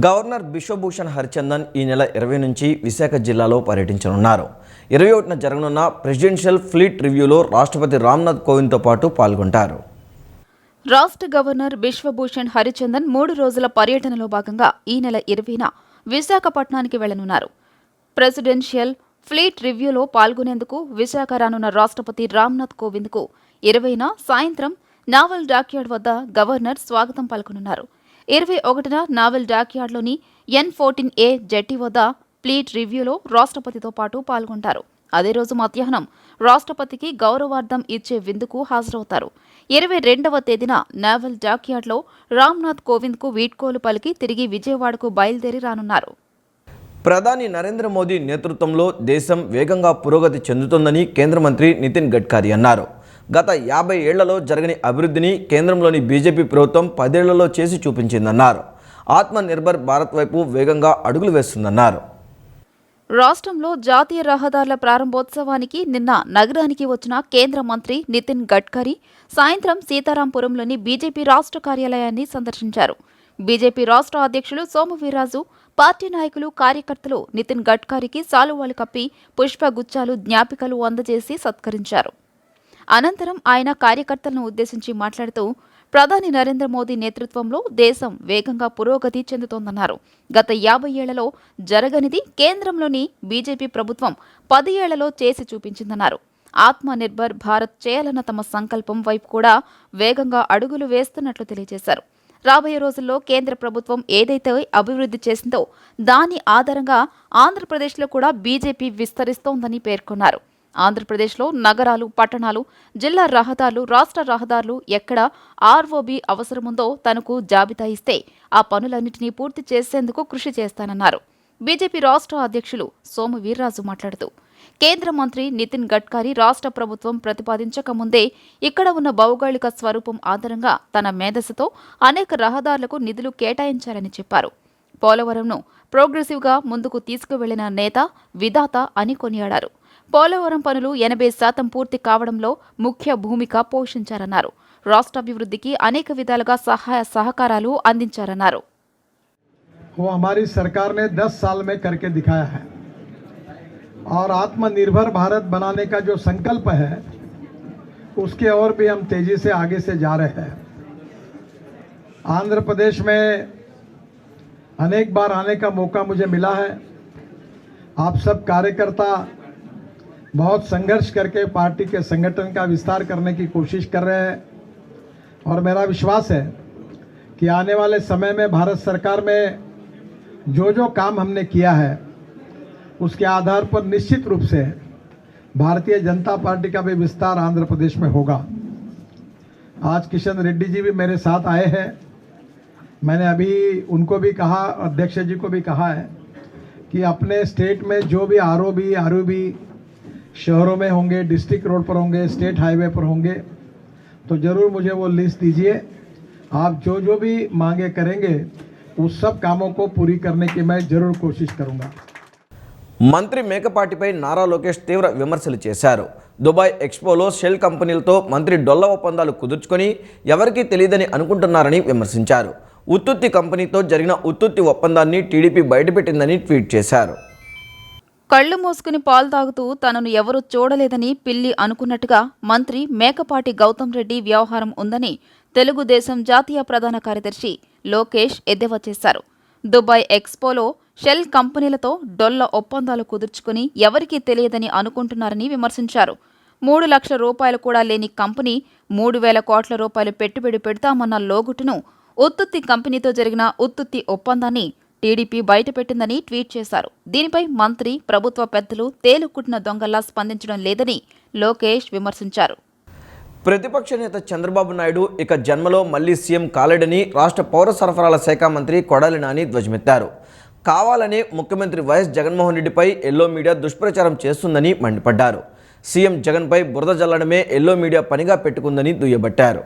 Governor Biswabhusan Harichandan ఈ నెల 20 నుంచి విశాఖ జిల్లాలో పర్యటించనున్నారు. 21న జరగనున్న ప్రెసిడెన్షియల్ ఫ్లీట్ రివ్యూలో రాష్ట్రపతి రామ్నాథ్ కోవింద్తో పాటు పాల్గొంటారు. రాష్ట్ర గవర్నర్ బిశ్వభూషణ్ హరిచందన్ 3 రోజుల పర్యటనలో భాగంగా ఈ నెల 20న విశాఖపట్నానికి వెళ్లనున్నారు. ప్రెసిడెన్షియల్ ఫ్లీట్ రివ్యూలో పాల్గొనేందుకు విశాఖ రానున్న రాష్ట్రపతి రామ్నాథ్ కోవింద్కు 20న సాయంత్రం నావల్ డాక్యార్డ్ వద్ద గవర్నర్ స్వాగతం పలుకనున్నారు. 21న నావల్ డాక్యార్డ్లోని N14A జెట్టి వద్ద ఫ్లీట్ రివ్యూలో రాష్ట్రపతితో పాటు పాల్గొంటారు. అదే రోజు మధ్యాహ్నం రాష్ట్రపతికి గౌరవార్థం ఇచ్చే విందుకు హాజరవుతారు. 22వ తేదీన నావల్ డాక్యార్డ్లో రామ్నాథ్ కోవింద్కు వీడ్కోలు పలికి తిరిగి విజయవాడకు బయలుదేరి రానున్నారు. ప్రధాని నరేంద్ర మోదీ నేతృత్వంలో దేశం వేగంగా పురోగతి చెందుతోందని కేంద్ర మంత్రి నితిన్ గడ్కరీ అన్నారు. గత 50 ఏళ్లలో జరగని అభివృద్ధిని కేంద్రంలోని బీజేపీ ప్రభుత్వం 10 ఏళ్లలో చేసి చూపించిందన్నారు. ఆత్మ నిర్భర్ భారత్ వైపు వేగంగా అడుగులు వేస్తుందన్నారు. రాష్ట్రంలో జాతీయ రహదారుల ప్రారంభోత్సవానికి నిన్న నగరానికి వచ్చిన కేంద్ర మంత్రి నితిన్ గడ్కరీ సాయంత్రం సీతారాంపురంలోని బీజేపీ రాష్ట్ర కార్యాలయాన్ని సందర్శించారు. బీజేపీ రాష్ట్ర అధ్యక్షులు సోము వీర్రాజు, పార్టీ నాయకులు, కార్యకర్తలు నితిన్ గడ్కరీకి శాలువాలు కప్పి పుష్పగుచ్చాలు, జ్ఞాపికలు అందజేసి సత్కరించారు. అనంతరం ఆయన కార్యకర్తలను ఉద్దేశించి మాట్లాడుతూ ప్రధాని నరేంద్ర మోదీ నేతృత్వంలో దేశం వేగంగా పురోగతి చెందుతోందన్నారు. గత 50 ఏళ్లలో జరగనిది కేంద్రంలోని బీజేపీ ప్రభుత్వం 10 ఏళ్లలో చేసి చూపించిందన్నారు. ఆత్మ నిర్భర్ భారత్ చేయాలన్న తమ సంకల్పం వైపు కూడా వేగంగా అడుగులు వేస్తున్నట్లు తెలియజేశారు. రాబోయే రోజుల్లో కేంద్ర ప్రభుత్వం ఏదైతే అభివృద్ధి చేసిందో దాని ఆధారంగా ఆంధ్రప్రదేశ్లో కూడా బీజేపీ విస్తరిస్తోందని పేర్కొన్నారు. ఆంధ్రప్రదేశ్లో నగరాలు, పట్టణాలు, జిల్లా రహదారులు, రాష్ట్ర రహదారులు ఎక్కడ ఆర్ఓబీ అవసరముందో తనకు జాబితా ఇస్తే ఆ పనులన్నింటినీ పూర్తి చేసేందుకు కృషి చేస్తానన్నారు. బీజేపీ రాష్ట్ర అధ్యక్షులు సోము వీర్రాజు మాట్లాడుతూ కేంద్ర మంత్రి నితిన్ గడ్కరీ రాష్ట్ర ప్రభుత్వం ప్రతిపాదించకముందే ఇక్కడ ఉన్న భౌగోళిక స్వరూపం ఆధారంగా తన మేధస్సుతో అనేక రహదారులకు నిధులు కేటాయించారని చెప్పారు. పోలవరంను ప్రోగ్రెసివ్గా ముందుకు తీసుకువెళ్లిన నేత, విధాత అని కొనియాడారు. పోలవరం పనులు 80% పూర్తి కావడంలో ముఖ్య భూమిక పోషించారన్నారు. రాష్ట్రాభివృద్ధికి అనేక విధాలుగా సహాయ సహకారాలు అందించారన్నారు. वो हमारी सरकार ने 10 साल में करके दिखाया है और आत्मनिर्भर भारत बनाने का जो संकल्प है उसके और भी हम तेजी से आगे से जा रहे हैं. आंध्र प्रदेश में अनेक बार आने का मौका मुझे मिला है. आप सब कार्यकर्ता बहुत संघर्ष करके पार्टी के संगठन का विस्तार करने की कोशिश कर रहे हैं और मेरा विश्वास है कि आने वाले समय में भारत सरकार में जो काम हमने किया है उसके आधार पर निश्चित रूप से भारतीय जनता पार्टी का भी विस्तार आंध्र प्रदेश में होगा. आज किशन रेड्डी जी भी मेरे साथ आए हैं. मैंने अभी उनको भी कहा, अध्यक्ष जी को भी कहा है कि अपने स्टेट में जो भी आरओबी शहरों में होंगे, डिस्ट्रिक्ट रोड पर होंगे, स्टेट हाईवे पर होंगे, तो ज़रूर मुझे वो लिस्ट दीजिए. आप जो भी मांगे करेंगे उस सब कामों को पूरी करने की मैं जरूर कोशिश करूंगा. మంత్రి మేకపాటిపై నారా లోకేష్ తీవ్ర విమర్శలు చేశారు. దుబాయ్ ఎక్స్పోలో షెల్ కంపెనీలతో మంత్రి డొల్ల ఒప్పందాలు కుదుర్చుకొని ఎవరికీ తెలియదని అనుకుంటున్నారని విమర్శించారు. ఉత్తుత్తి కంపెనీతో జరిగిన ఉత్తుత్తి ఒప్పందాన్ని టీడీపీ బయటపెట్టిందని ట్వీట్ చేశారు. కళ్లు మూసుకుని పాలు తాగుతూ తనను ఎవరూ చూడలేదని పిల్లి అనుకున్నట్టుగా మంత్రి మేకపాటి గౌతమ్ రెడ్డి వ్యవహారం ఉందని తెలుగుదేశం జాతీయ ప్రధాన కార్యదర్శి లోకేష్ ఎద్దేవా చేశారు. దుబాయ్ ఎక్స్పోలో షెల్ కంపెనీలతో డొల్ల ఒప్పందాలు కుదుర్చుకుని ఎవరికీ తెలియదని అనుకుంటున్నారని విమర్శించారు. 3 లక్షల రూపాయలు కూడా లేని కంపెనీ 3,000 కోట్ల రూపాయలు పెట్టుబడి పెడతామన్న లోగుటును ఉత్తుత్తి కంపెనీతో జరిగిన ఉత్తుత్తి ఒప్పందాన్ని టీడీపీ బయటపెట్టిందని ట్వీట్ చేశారు. దీనిపై మంత్రి, ప్రభుత్వ పెద్దలు తేలుకుట్టిన దొంగల్లా స్పందించడం లేదని లోకేష్ విమర్శించారు. ప్రతిపక్ష నేత చంద్రబాబు నాయుడు ఇక జన్మలో మళ్లీ సీఎం కాలేడని రాష్ట్ర పౌర సరఫరాల శాఖ మంత్రి కొడాలి నాని ధ్వజమెత్తారు. కావాలని ముఖ్యమంత్రి వైఎస్ జగన్మోహన్ రెడ్డిపై ఎల్లో మీడియా దుష్ప్రచారం చేస్తుందని మండిపడ్డారు. సీఎం జగన్పై బురద జల్లడమే ఎల్లో మీడియా పనిగా పెట్టుకుందని దుయ్యబట్టారు.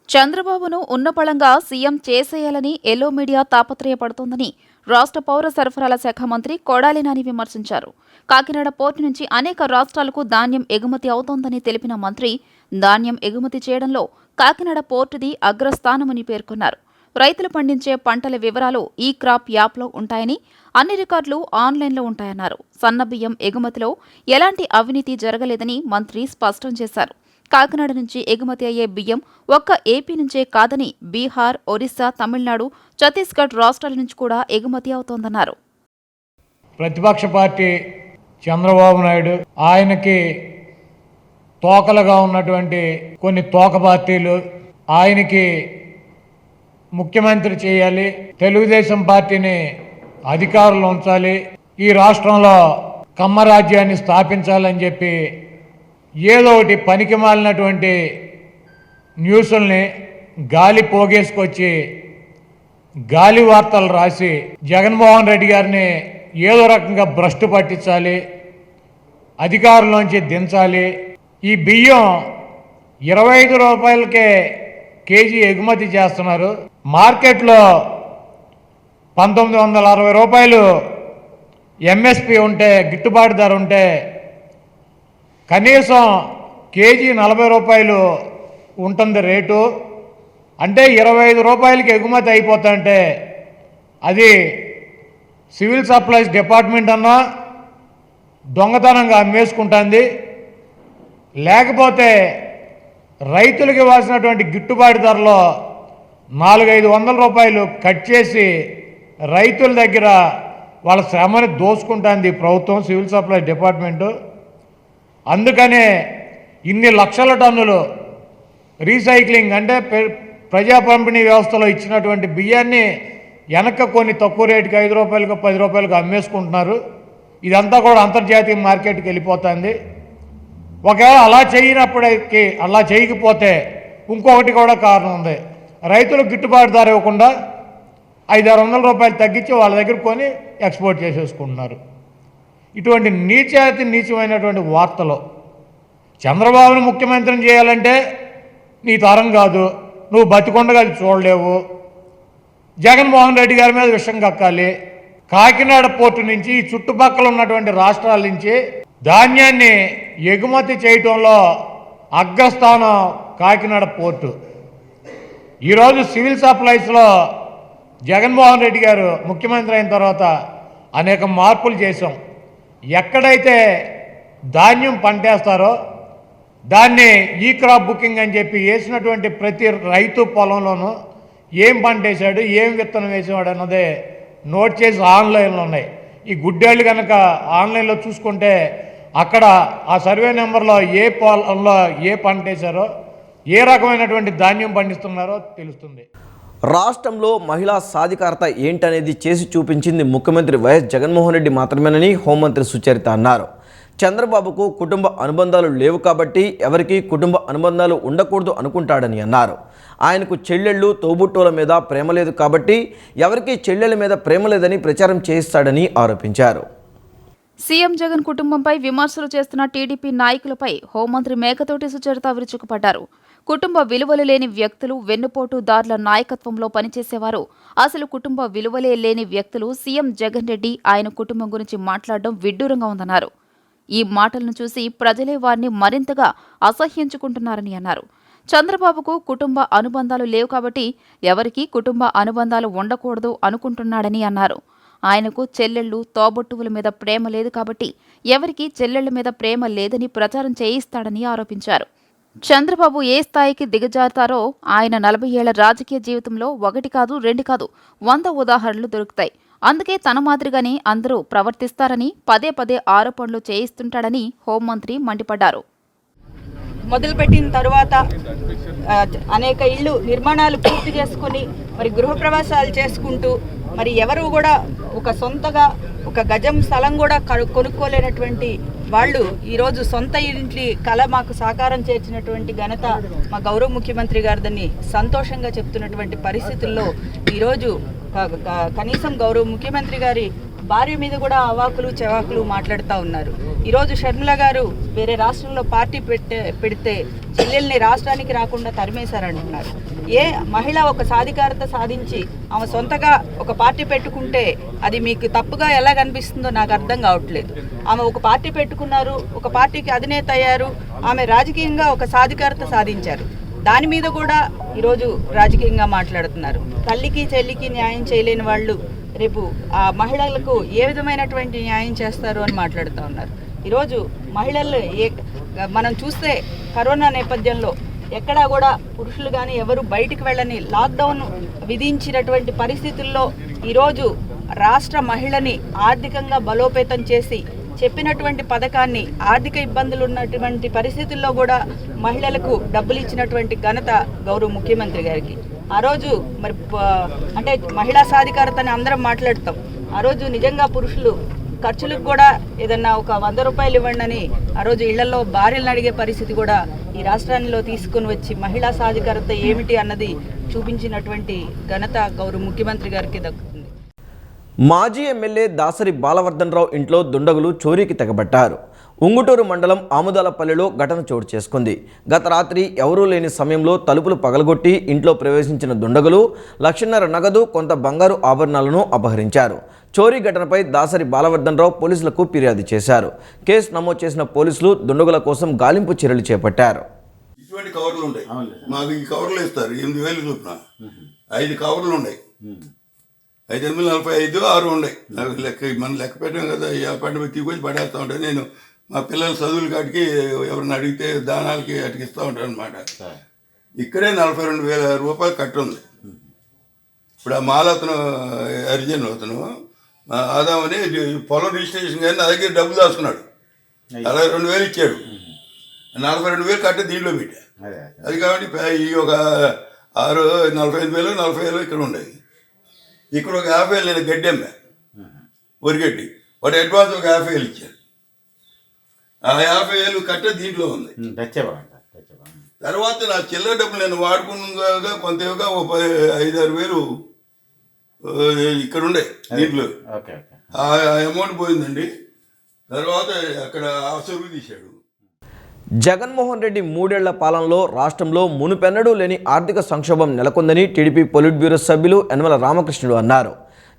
చంద్రబాబును ఉన్నపళంగా సీఎం చేసేయాలని ఎల్లో మీడియా తాపత్రయపడుతోందని రాష్ట్ర పౌర సరఫరాల శాఖ మంత్రి కొడాలి నాని విమర్శించారు. కాకినాడ పోర్టు నుంచి అనేక రాష్ట్రాలకు ధాన్యం ఎగుమతి అవుతోందని తెలిపిన మంత్రి ధాన్యం ఎగుమతి చేయడంలో కాకినాడ పోర్టుది అగ్రస్థానమని పేర్కొన్నారు. రైతులు పండించే పంటల వివరాలు ఈ క్రాప్ యాప్లో ఉంటాయని, అన్ని రికార్డులు ఆన్లైన్లో ఉంటాయన్నారు. సన్నబియ్యం ఎగుమతిలో ఎలాంటి అవినీతి జరగలేదని మంత్రి స్పష్టం చేశారు. కాకినాడ నుంచి ఎగుమతి అయ్యే బియ్యం ఒక్క ఏపీ నుంచే కాదని బీహార్, ఒరిస్సా, తమిళనాడు, ఛత్తీస్గఢ్ రాష్ట్రాల నుంచి కూడా ఎగుమతి అవుతోందన్నారు. ప్రతిపక్ష పార్టీ చంద్రబాబు నాయుడు, ఆయనకి తోకలుగా ఉన్నటువంటి కొన్ని తోక పార్టీలు ఆయనకి ముఖ్యమంత్రి చేయాలి, తెలుగుదేశం పార్టీని అధికారంలో ఉంచాలి, ఈ రాష్ట్రంలో కమ్మరాజ్యాన్ని స్థాపించాలని చెప్పి ఏదో ఒకటి పనికి మాలినటువంటి న్యూస్ల్ని గాలి పోగేసుకొచ్చి గాలి వార్తలు రాసి జగన్మోహన్ రెడ్డి గారిని ఏదో రకంగా భ్రష్టు పట్టించాలి, అధికారంలోంచి దించాలి. ఈ బియ్యం 25 రూపాయలకే కేజీ ఎగుమతి చేస్తున్నారు. మార్కెట్లో 1960 రూపాయలు ఎంఎస్పి ఉంటే, గిట్టుబాటు ధర ఉంటే, కనీసం కేజీ 40 రూపాయలు ఉంటుంది రేటు. అంటే 25 రూపాయలకి ఎగుమతి అయిపోతుంటే అది సివిల్ సప్లైస్ డిపార్ట్మెంట్ అన్నా దొంగతనంగా అమ్మేసుకుంటుంది, లేకపోతే రైతులకు ఇవ్వాల్సినటువంటి గిట్టుబాటు ధరలో 400-500 రూపాయలు కట్ చేసి రైతుల దగ్గర వాళ్ళ శ్రమని దోసుకుంటుంది ప్రభుత్వం, సివిల్ సప్లైస్ డిపార్ట్మెంటు. అందుకనే ఇన్ని లక్షల టన్నులు రీసైక్లింగ్ అంటే ప్రజా పంపిణీ వ్యవస్థలో ఇచ్చినటువంటి బియ్యాన్ని వెనక కొన్ని తక్కువ రేటుకి 5 రూపాయలకు 10 రూపాయలకు అమ్మేసుకుంటున్నారు. ఇదంతా కూడా అంతర్జాతీయ మార్కెట్కి వెళ్ళిపోతుంది. ఒకవేళ అలా చేయకపోతే ఇంకొకటి కూడా కారణం ఉంది. రైతులకు గిట్టుబాటు ధర ఇవ్వకుండా 500-600 రూపాయలు తగ్గించి వాళ్ళ దగ్గర కొని ఎక్స్పోర్ట్ చేసేసుకుంటున్నారు. ఇటువంటి నీచమైనటువంటి వార్తలు. చంద్రబాబును ముఖ్యమంత్రిని చేయాలంటే నీ తరం కాదు, నువ్వు బతికొండగా చూడలేవు. జగన్మోహన్ రెడ్డి గారి మీద విషం కక్కాలి. కాకినాడ పోర్టు నుంచి చుట్టుపక్కల ఉన్నటువంటి రాష్ట్రాల నుంచి ధాన్యాన్ని ఎగుమతి చేయటంలో అగ్రస్థానం కాకినాడ పోర్టు. ఈరోజు సివిల్ సప్లైస్లో జగన్మోహన్ రెడ్డి గారు ముఖ్యమంత్రి అయిన తర్వాత అనేక మార్పులు చేశాం. ఎక్కడైతే ధాన్యం పంటేస్తారో దాన్ని ఈ క్రాప్ బుకింగ్ అని చెప్పి వేసినటువంటి ప్రతి రైతు పొలంలోనూ ఏం పంట వేసాడు, ఏం విత్తనం వేసేవాడు అన్నదే నోట్ చేసి ఆన్లైన్లో ఉన్నాయి. ఈ గుడ్డేళ్ళు కనుక ఆన్లైన్లో చూసుకుంటే అక్కడ ఆ సర్వే నెంబర్లో ఏ పొలంలో ఏ పంట వేశారో, ఏ రకమైనటువంటి ధాన్యం పండిస్తున్నారో తెలుస్తుంది. రాష్ట్రంలో మహిళా సాధికారత ఏంటనేది చేసి చూపించింది ముఖ్యమంత్రి వైఎస్ జగన్మోహన్ రెడ్డి మాత్రమేనని హోంమంత్రి సుచరిత అన్నారు. చంద్రబాబుకు కుటుంబ అనుబంధాలు లేవు కాబట్టి ఎవరికి కుటుంబ అనుబంధాలు ఉండకూడదు అనుకుంటాడని అన్నారు. ఆయనకు చెల్లెళ్ళు, తోబుట్టువుల మీద ప్రేమ లేదు కాబట్టి ఎవరికి చెల్లెళ్ళ మీద ప్రేమ లేదని ప్రచారం చేయిస్తాడని ఆరోపించారు. సీఎం జగన్ కుటుంబంపై విమర్శలు చేస్తున్న టీడీపీ నాయకులపై హోంమంత్రి మేకతోటి సుచరిత విరుచుకుపడ్డారు. కుటుంబ విలువలు లేని వ్యక్తులు, వెన్నుపోటుదారుల నాయకత్వంలో పనిచేసేవారు, అసలు కుటుంబ విలువలే లేని వ్యక్తులు సీఎం జగన్ రెడ్డి, ఆయన కుటుంబం గురించి మాట్లాడడం విడ్డూరంగా ఉందన్నారు. ఈ మాటలను చూసి ప్రజలే వారిని మరింతగా అసహ్యించుకుంటున్నారని అన్నారు. చంద్రబాబుకు కుటుంబ అనుబంధాలు లేవు కాబట్టి ఎవరికీ కుటుంబ అనుబంధాలు ఉండకూడదు అనుకుంటున్నాడని అన్నారు. ఆయనకు చెల్లెళ్ళు, తోబుట్టువుల మీద ప్రేమ లేదు కాబట్టి ఎవరికీ చెల్లెళ్ల మీద ప్రేమ లేదని ప్రచారం చేయిస్తాడని ఆరోపించారు. చంద్రబాబు ఏ స్థాయికి దిగజారుతారో ఆయన 40 ఏళ్ల రాజకీయ జీవితంలో 1 కాదు 2 కాదు 100 ఉదాహరణలు దొరుకుతాయి. అందుకే తన మాదిరిగానే అందరూ ప్రవర్తిస్తారని పదే ఆరోపణలు చేయిస్తుంటాడని హోంమంత్రి మండిపడ్డారు. మొదలుపెట్టిన తరువాత అనేక ఇళ్ళు నిర్మాణాలు పూర్తి చేసుకుని మరి గృహప్రవేశాలు చేసుకుంటూ మరి ఎవరు కూడా ఒక సొంతగా ఒక గజం స్థలం కూడా కొనుక్కోలేనటువంటి వాళ్ళు ఈరోజు సొంత ఇంటి కళ మాకు సాకారం చేర్చినటువంటి ఘనత మా గౌరవ ముఖ్యమంత్రి గారిదని సంతోషంగా చెప్తున్నటువంటి పరిస్థితుల్లో ఈరోజు కనీసం గౌరవ ముఖ్యమంత్రి గారి భార్య మీద కూడా అవాకులు చెవాకులు మాట్లాడుతూ ఉన్నారు. ఈరోజు షర్మిల గారు వేరే రాష్ట్రంలో పార్టీ పెడితే చెల్లెల్ని రాష్ట్రానికి రాకుండా తరిమేశారంటున్నారు. ఏ మహిళ ఒక సాధికారత సాధించి ఆమె సొంతగా ఒక పార్టీ పెట్టుకుంటే అది మీకు తప్పుగా ఎలా కనిపిస్తుందో నాకు అర్థం కావట్లేదు. ఆమె ఒక పార్టీ పెట్టుకున్నారు, ఒక పార్టీకి అధినేత అయ్యారు, ఆమె రాజకీయంగా ఒక సాధికారత సాధించారు. దాని మీద కూడా ఈరోజు రాజకీయంగా మాట్లాడుతున్నారు. తల్లికి చెల్లికి న్యాయం చేయలేని వాళ్ళు రేపు ఆ మహిళలకు ఏ విధమైనటువంటి న్యాయం చేస్తారు అని మాట్లాడుతూ ఉన్నారు. ఈరోజు మహిళలు మనం చూస్తే కరోనా నేపథ్యంలో ఎక్కడా కూడా పురుషులు కానీ ఎవరు బయటికి వెళ్ళని లాక్డౌన్ విధించినటువంటి పరిస్థితుల్లో ఈరోజు రాష్ట్ర మహిళని ఆర్థికంగా బలోపేతం చేసి చెప్పినటువంటి పథకాన్ని ఆర్థిక ఇబ్బందులు ఉన్నటువంటి పరిస్థితుల్లో కూడా మహిళలకు డబ్బులు ఇచ్చినటువంటి ఘనత గౌరవ ముఖ్యమంత్రి గారికి. ఆ రోజు మరి అంటే మహిళా సాధికారతని అందరం మాట్లాడతాం. ఆ రోజు నిజంగా పురుషులు ఖర్చులకు కూడా ఏదన్నా ఒక 100 రూపాయలు ఇవ్వండి అని ఆ రోజు ఇళ్లలో భార్యలను అడిగే పరిస్థితి కూడా ఈ రాష్ట్రాల్లో తీసుకుని వచ్చి మహిళా సాధికారత ఏమిటి అన్నది చూపించినటువంటి ఘనత గౌరవ ముఖ్యమంత్రి గారికి దక్కుతుంది. మాజీ ఎమ్మెల్యే దాసరి బాలవర్ధన్ రావు ఇంట్లో దుండగులు చోరీకి తెగబట్టారు. ఉంగుటూరు మండలం ఆముదాలపల్లిలో ఘటన చోటు చేసుకుంది. గత రాత్రి ఎవరూ లేని సమయంలో తలుపులు పగలగొట్టి ఇంట్లో ప్రవేశించిన దుండగులు 1.5 లక్షల నగదు, కొంత బంగారు ఆభరణాలను అపహరించారు. చోరీ ఘటనపై దాసరి బాలవర్ధన్ రావు పోలీసులకు ఫిర్యాదు చేశారు. కేసు నమోదు చేసిన పోలీసులు దుండగుల కోసం గాలింపు చర్యలు చేపట్టారు. ఇటువంటి కవర్లు ఉంటాయి, మాకు ఈ కవర్లు ఇస్తారు 8,000 చొప్పున 5 కవర్లు ఉన్నాయి. 5,845 6 ఉన్నాయి. నాకు మనం లెక్క పెట్టాం కదా, పండుగ తీసుకొచ్చి పడేస్తూ ఉంటాను. నేను మా పిల్లల చదువుల కాటికి ఎవరిని అడిగితే దానాలకి అటుకి ఇస్తూ ఉంటాను అనమాట. ఇక్కడే 42,000 రూపాయలు కట్టుంది. ఇప్పుడు ఆ మాలతను అర్జున్ అతను ఆదామని పొలం రిజిస్ట్రేషన్ కానీ నా దగ్గర డబ్బులు దాచుకున్నాడు. 42,000 ఇచ్చాడు. 42,000 కట్టి దీంట్లో పెట్టా. అది కాబట్టి ఈ ఒక 45,000 40,000 ఇక్కడ ఉండేది. ఇక్కడ ఒక 50,000 నేను గడ్డి అమ్మా, వరిగడ్డి. వాడు అడ్వాన్స్ ఒక 50,000 ఇచ్చాడు. ఆ 50,000 కట్ట దీంట్లో ఉంది. తర్వాత నా చిల్లర డబ్బులు నేను వాడుకున్నాగా కొంతగా 5-6,000 ఇక్కడ ఉండే దీంట్లో. ఆ అమౌంట్ పోయిందండి. తర్వాత అక్కడ ఆసరుగు తీశాడు. జగన్మోహన్ రెడ్డి 3 ఏళ్ల పాలనలో రాష్ట్రంలో మునుపెన్నడూ లేని ఆర్థిక సంక్షోభం నెలకొందని టీడీపీ పొలిట్ బ్యూరో సభ్యులు యనమల రామకృష్ణుడు అన్నారు.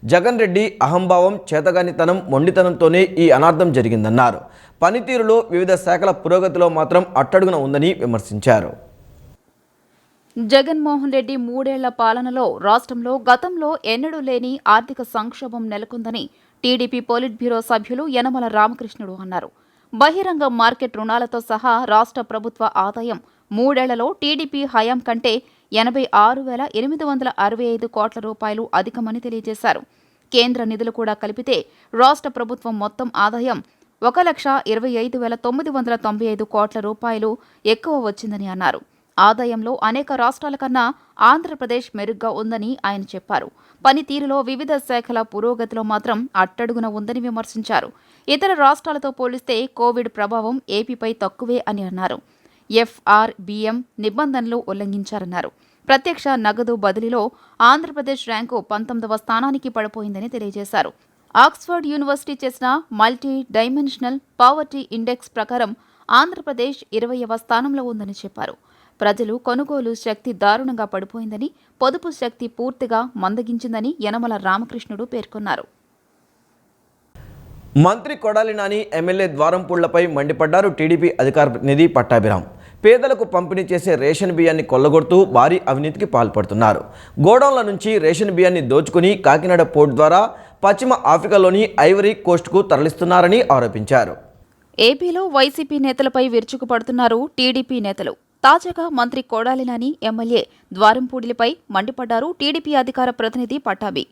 జగన్ రెడ్డి అహంభావం, చేతగానితనం, మొండితనంతోనే ఈ అనార్థం జరిగిందన్నారు. పనితీరులో వివిధ శాఖల పురోగతిలో మాత్రం అట్టడుగున ఉందని విమర్శించారు. జగన్మోహన్ రెడ్డి 3 ఏళ్ల పాలనలో రాష్ట్రంలో గతంలో ఎన్నడూ లేని ఆర్థిక సంక్షోభం నెలకొందని టీడీపీ పొలిట్ బ్యూరో సభ్యులు యనమల రామకృష్ణుడు అన్నారు. బహిరంగ మార్కెట్ రుణాలతో సహా రాష్ట్ర ప్రభుత్వ ఆదాయం 3 ఏళ్లలో టీడీపీ హయాం కంటే 86,865 కోట్ల రూపాయలు అధికమని తెలియజేశారు. కేంద్ర నిధులు కూడా కలిపితే రాష్ట్ర ప్రభుత్వం మొత్తం ఆదాయం 1,25,995 కోట్ల రూపాయలు ఎక్కువ వచ్చిందని అన్నారు. ఆదాయంలో అనేక రాష్ట్రాల కన్నా ఆంధ్రప్రదేశ్ మెరుగ్గా ఉందని ఆయన చెప్పారు. పనితీరులో వివిధ శాఖల పురోగతిలో మాత్రం అట్టడుగున ఉందని విమర్శించారు. ఇతర రాష్ట్రాలతో పోలిస్తే కోవిడ్ ప్రభావం ఏపీపై తక్కువే అని అన్నారు. FRBM నిబంధనలు ఉల్లంఘించారన్నారు. ప్రత్యక్ష నగదు బదిలీలో ఆంధ్రప్రదేశ్ ర్యాంకు 19వ స్థానానికి పడిపోయిందని తెలియజేశారు. ఆక్స్ఫర్డ్ యూనివర్సిటీ చేసిన మల్టీ డైమెన్షనల్ పావర్టీ ఇండెక్స్ ప్రకారం ఆంధ్రప్రదేశ్ 20వ స్థానంలో ఉందని చెప్పారు. ప్రజలు కొనుగోలు శక్తి దారుణంగా పడిపోయిందని, పొదుపు శక్తి పూర్తిగా మందగించిందని యనమల రామకృష్ణుడు పేర్కొన్నారు. మంత్రి కొడాలి నాని ఎమ్మెల్యే ద్వారంపూళ్లపై మండిపడ్డారు టీడీపీ అధికార ప్రతినిధి పట్టాభిరామ్. పేదలకు పంపిణీ చేసే రేషన్ బియ్యాన్ని కొల్లగొడుతూ భారీ అవినీతికి పాల్పడుతున్నారు. గోడౌన్ల నుంచి రేషన్ బియ్యాన్ని దోచుకుని కాకినాడ పోర్ట్ ద్వారా పశ్చిమ ఆఫ్రికాలోని ఐవరీ కోస్ట్కు తరలిస్తున్నారని ఆరోపించారు. ఏపీలో వైసీపీ నేతలపై విరుచుకుపడుతున్నారు టీడీపీ నేతలు. తాజాగా మంత్రి కొడాలి నాని ఎమ్మెల్యే ద్వారంపూడిలపై మండిపడ్డారు టీడీపీ అధికార ప్రతినిధి పట్టాభి.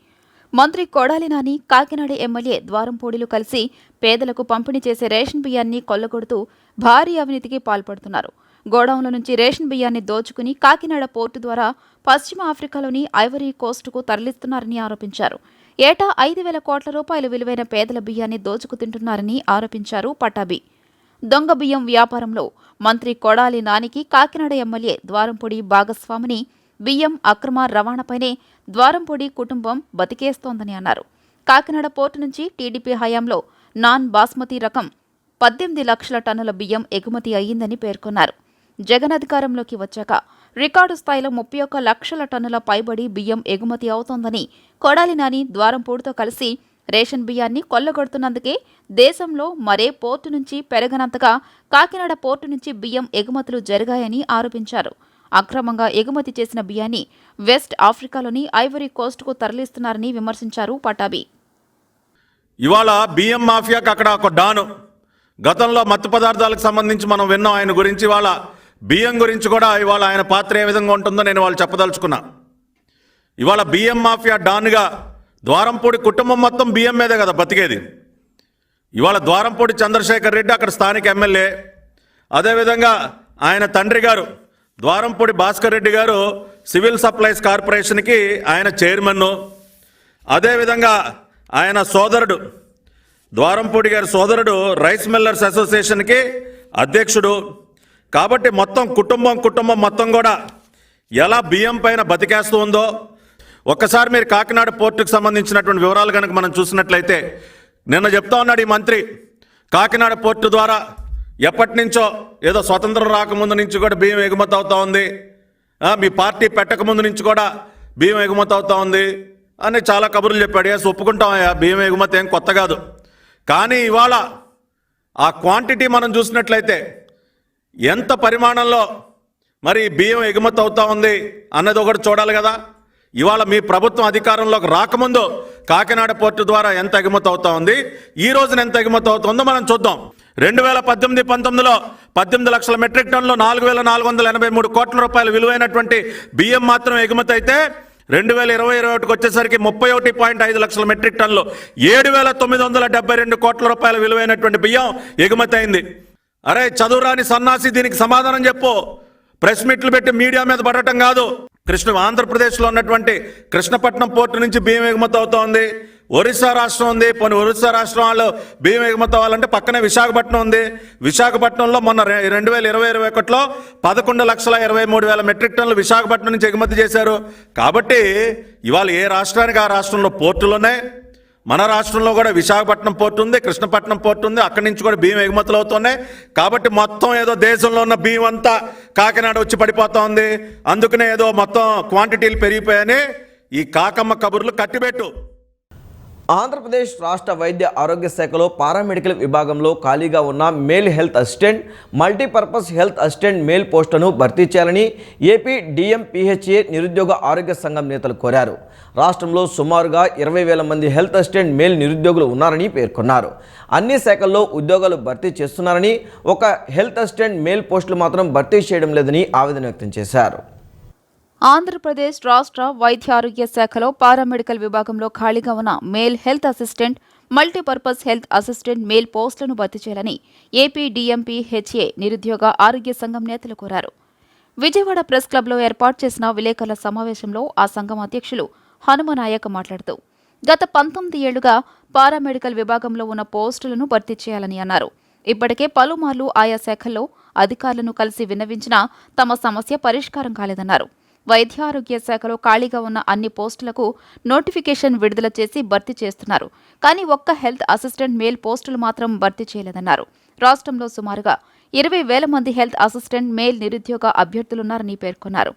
మంత్రి కొడాలి నాని, కాకినాడ ఎమ్మెల్యే ద్వారంపూడిలు కలిసి పేదలకు పంపిణీ చేసే రేషన్ బియ్యాన్ని కొల్లగొడుతూ భారీ అవినీతికి పాల్పడుతున్నారు. గోడౌన్ల నుంచి రేషన్ బియ్యాన్ని దోచుకుని కాకినాడ పోర్టు ద్వారా పశ్చిమ ఆఫ్రికాలోని ఐవరీ కోస్టుకు తరలిస్తున్నారని ఆరోపించారు. ఏటా 5,000 కోట్ల రూపాయలు విలువైన పేదల బియ్యాన్ని దోచుకు తింటున్నారని ఆరోపించారు పట్టాభి. దొంగ బియ్యం వ్యాపారంలో మంత్రి కొడాలి నానికి కాకినాడ ఎమ్మెల్యే ద్వారంపూడి భాగస్వామిని, బియ్యం అక్రమ రవాణాపైనే ద్వారంపూడి కుటుంబం బతికేస్తోందని అన్నారు. కాకినాడ పోర్టు నుంచి టీడీపీ హయాంలో నాన్ బాస్మతి రకం 18 లక్షల టన్నుల బియ్యం ఎగుమతి అయ్యిందని పేర్కొన్నారు. జగన్ అధికారంలోకి వచ్చాక రికార్డు స్థాయిలో 31 లక్షల టన్నుల పైబడి బియ్యం ఎగుమతి అవుతోందని, కొడాలి నాని ద్వారంపూడితో కలిసి రేషన్ బియ్యాన్ని కొల్లగొడుతున్నందుకే దేశంలో మరే పోర్టు నుంచి పెరగనంతగా కాకినాడ పోర్టు నుంచి బియ్యం ఎగుమతులు జరిగాయని ఆరోపించారు. అక్రమంగా ఎగుమతి చేసిన బియ్యాన్ని వెస్ట్ ఆఫ్రికాలోని ఐవరీ కోస్ట్కు తరలిస్తున్నారని విమర్శించారు పటాబి. ఇవాళ బియ్యం మాఫియాకి అక్కడ ఒక డాను, గతంలో మత్తు పదార్థాలకు సంబంధించి మనం విన్నాం ఆయన గురించి. ఇవాళ బియ్యం గురించి కూడా ఇవాళ ఆయన పాత్ర ఏ విధంగా ఉంటుందో నేను వాళ్ళు చెప్పదలుచుకున్నా. ఇవాళ బియ్యం మాఫియా డాన్గా ద్వారంపూడి కుటుంబం మొత్తం బియ్యం మీదే కదా బతికేది. ఇవాళ ద్వారంపూడి చంద్రశేఖర్ రెడ్డి అక్కడ స్థానిక ఎమ్మెల్యే, అదేవిధంగా ఆయన తండ్రి గారు ద్వారంపూడి భాస్కర్ రెడ్డి గారు సివిల్ సప్లైస్ కార్పొరేషన్కి ఆయన చైర్మన్ను, అదేవిధంగా ఆయన సోదరుడు ద్వారంపూడి గారి సోదరుడు రైస్ మిల్లర్స్ అసోసియేషన్కి అధ్యక్షుడు. కాబట్టి మొత్తం కుటుంబం మొత్తం కూడా ఎలా బియ్యం పైన బతికేస్తూ ఉందో ఒక్కసారి మీరు కాకినాడ పోర్టుకు సంబంధించినటువంటి వివరాలు కనుక మనం చూసినట్లయితే, నిన్న చెప్తా ఉన్నాడు ఈ మంత్రి, కాకినాడ పోర్టు ద్వారా ఎప్పటి నుంచో ఏదో స్వతంత్రం రాకముందు నుంచి కూడా బియ్యం ఎగుమతి అవుతా ఉంది, మీ పార్టీ పెట్టకముందు నుంచి కూడా బియ్యం ఎగుమతి అవుతా ఉంది అని చాలా కబుర్లు చెప్పాడు. ఒప్పుకుంటామయ్యా, బియ్యం ఎగుమతి ఏం కొత్త కాదు. కానీ ఇవాళ ఆ క్వాంటిటీ మనం చూసినట్లయితే ఎంత పరిమాణంలో మరి బియ్యం ఎగుమతి అవుతా ఉంది అన్నది ఒకటి చూడాలి కదా. ఇవాళ మీ ప్రభుత్వం అధికారంలోకి రాకముందు కాకినాడ పోర్టు ద్వారా ఎంత ఎగుమతి అవుతా ఉంది, ఈ రోజున ఎంత ఎగుమతి అవుతుందో మనం చూద్దాం. 2018-19లో 18 లక్షల మెట్రిక్ టన్నులు 4,483 కోట్ల రూపాయల విలువైనటువంటి బియ్యం మాత్రం ఎగుమతి అయితే 2020-21కి వచ్చేసరికి 31.5 లక్షల మెట్రిక్ టన్నులు 7,972 కోట్ల రూపాయల విలువైనటువంటి బియ్యం ఎగుమతి అయింది. అరే చదువురాని సన్నాసి, దీనికి సమాధానం చెప్పు. ప్రెస్ మీట్లు పెట్టి మీడియా మీద పడటం కాదు. ఆంధ్రప్రదేశ్లో ఉన్నటువంటి కృష్ణపట్నం పోర్టు నుంచి బియ్యం ఎగుమతి అవుతా ఉంది. ఒరిస్సా రాష్ట్రం ఉంది, పోనీ ఒరిస్సా రాష్ట్రం వాళ్ళు బియ్యం ఎగుమతి అవ్వాలంటే పక్కనే విశాఖపట్నం ఉంది. విశాఖపట్నంలో మొన్న 2020-21లో 11,23,000 మెట్రిక్ టన్నులు విశాఖపట్నం నుంచి ఎగుమతి చేశారు. కాబట్టి ఇవాళ ఏ రాష్ట్రానికి ఆ రాష్ట్రంలో పోర్టులోనే, మన రాష్ట్రంలో కూడా విశాఖపట్నం పోర్టు ఉంది, కృష్ణపట్నం పోర్టు ఉంది, అక్కడి నుంచి కూడా బియ్యం ఎగుమతులు అవుతున్నాయి. కాబట్టి మొత్తం ఏదో దేశంలో ఉన్న బియ్యం అంతా కాకినాడ వచ్చి పడిపోతా ఉంది, అందుకనే ఏదో మొత్తం క్వాంటిటీలు పెరిగిపోయాయని ఈ కాకమ్మ కబుర్లు కట్టిబెట్టు. ఆంధ్రప్రదేశ్ రాష్ట్ర వైద్య ఆరోగ్య శాఖలో పారామెడికల్ విభాగంలో ఖాళీగా ఉన్న male health assistant, multipurpose health assistant male పోస్టులను భర్తీ చేయాలని ఏపీ డిఎంపీహెచ్ఏ నిరుద్యోగ ఆరోగ్య సంఘం నేతలు కోరారు. రాష్ట్రంలో సుమారుగా 20,000 మంది హెల్త్ అసిస్టెంట్ మేల్ నిరుద్యోగులు ఉన్నారని పేర్కొన్నారు. అన్ని శాఖల్లో ఉద్యోగాలు భర్తీ చేస్తున్నారని, ఒక హెల్త్ అసిస్టెంట్ మేల్ పోస్టులు మాత్రం భర్తీ చేయడం లేదని ఆవేదన వ్యక్తం చేశారు. ఆంధ్రప్రదేశ్ రాష్ట్ర వైద్య ఆరోగ్య శాఖలో పారామెడికల్ విభాగంలో ఖాళీగా ఉన్న male health assistant, multipurpose health assistant male పోస్టులను భర్తీ చేయాలని ఏపీ డిఎంపీహెచ్ఏ నిరుద్యోగ ఆరోగ్య సంఘం నేతలు కోరారు. విజయవాడ ప్రెస్ క్లబ్లో ఏర్పాటు చేసిన విలేకరుల సమావేశంలో ఆ సంఘం అధ్యక్షులు హనుమనాయక్ మాట్లాడుతూ, గత 19 ఏళ్లుగా పారామెడికల్ విభాగంలో ఉన్న పోస్టులను భర్తీ చేయాలని అన్నారు. ఇప్పటికే పలుమార్లు ఆయా శాఖల్లో అధికారులను కలిసి విన్నవించినా తమ సమస్య పరిష్కారం కాలేదన్నారు. వైద్య ఆరోగ్య శాఖలో ఖాళీగా ఉన్న అన్ని పోస్టులకు నోటిఫికేషన్ విడుదల చేసి భర్తీ చేస్తున్నారు. కానీ ఒక్క హెల్త్ అసిస్టెంట్ మేల్ పోస్టులు మాత్రం భర్తీ చేయలేదన్నారు. రాష్ట్రంలో సుమారుగా 20,000 మంది హెల్త్ అసిస్టెంట్ మేల్ నిరుద్యోగ అభ్యర్థులున్నారని పేర్కొన్నారు.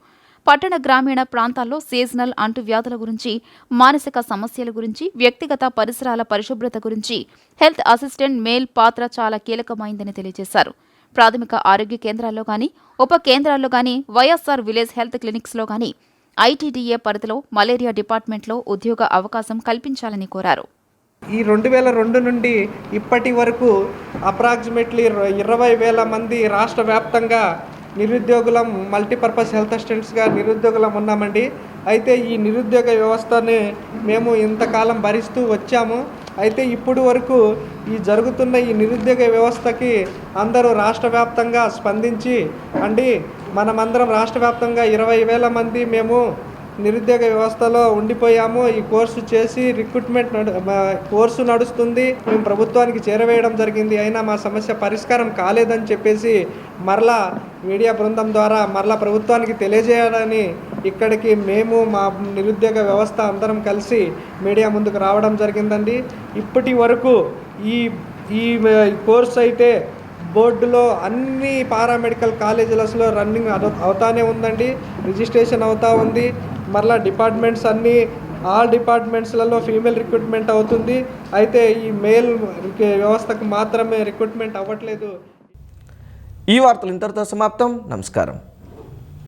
పట్టణ గ్రామీణ ప్రాంతాల్లో సీజనల్ అంటువ్యాధుల గురించి, మానసిక సమస్యల గురించి, వ్యక్తిగత పరిసరాల పరిశుభ్రత గురించి హెల్త్ అసిస్టెంట్ మేల్ పాత్ర చాలా కీలకమైందని తెలియజేశారు. ప్రాథమిక ఆరోగ్య కేంద్రాల్లో గానీ, ఉప కేంద్రాల్లో గానీ, వైఎస్ఆర్ విలేజ్ హెల్త్ క్లినిక్స్లో గానీ ఐటీడీఏ పరిధిలో మలేరియా డిపార్ట్మెంట్లో ఉద్యోగ అవకాశం కల్పించాలని కోరారు. ఈ 2002 నుండి ఇప్పటి వరకు అప్రాక్సిమేట్లీ 20,000 మంది రాష్ట్ర వ్యాప్తంగా నిరుద్యోగులం, మల్టీపర్పస్ హెల్త్ అసిస్టెంట్స్గా నిరుద్యోగులం ఉన్నామండి. అయితే ఈ నిరుద్యోగ వ్యవస్థని మేము ఇంతకాలం భరిస్తూ వచ్చాము. అయితే ఇప్పుడు వరకు ఈ జరుగుతున్న ఈ నిరుద్యోగ వ్యవస్థకి అందరూ రాష్ట్ర వ్యాప్తంగా స్పందించి మనమందరం రాష్ట్ర వ్యాప్తంగా 20,000 మంది మేము నిరుద్యోగ వ్యవస్థలో ఉండిపోయాము. ఈ కోర్సు చేసి కోర్సు నడుస్తుంది, మేము ప్రభుత్వానికి చేరవేయడం జరిగింది. అయినా మా సమస్య పరిష్కారం కాలేదని చెప్పేసి మరలా మీడియా బృందం ద్వారా మరలా ప్రభుత్వానికి తెలియజేయాలని ఇక్కడికి మేము మా నిరుద్యోగ వ్యవస్థ అందరం కలిసి మీడియా ముందుకు రావడం జరిగిందండి. ఇప్పటి వరకు ఈ కోర్సు అయితే బోర్డులో అన్ని పారామెడికల్ కాలేజీలలో రన్నింగ్ అవుతానే ఉందండి, రిజిస్ట్రేషన్ అవుతూ ఉంది. మరలా డిపార్ట్మెంట్స్ ఆల్ డిపార్ట్మెంట్స్లలో ఫీమేల్ రిక్రూట్మెంట్ అవుతుంది. అయితే ఈ మేల్ వ్యవస్థకు మాత్రమే రిక్రూట్మెంట్ అవ్వట్లేదు. ఈ వార్తలు ఇంతటితో సమాప్తం. నమస్కారం.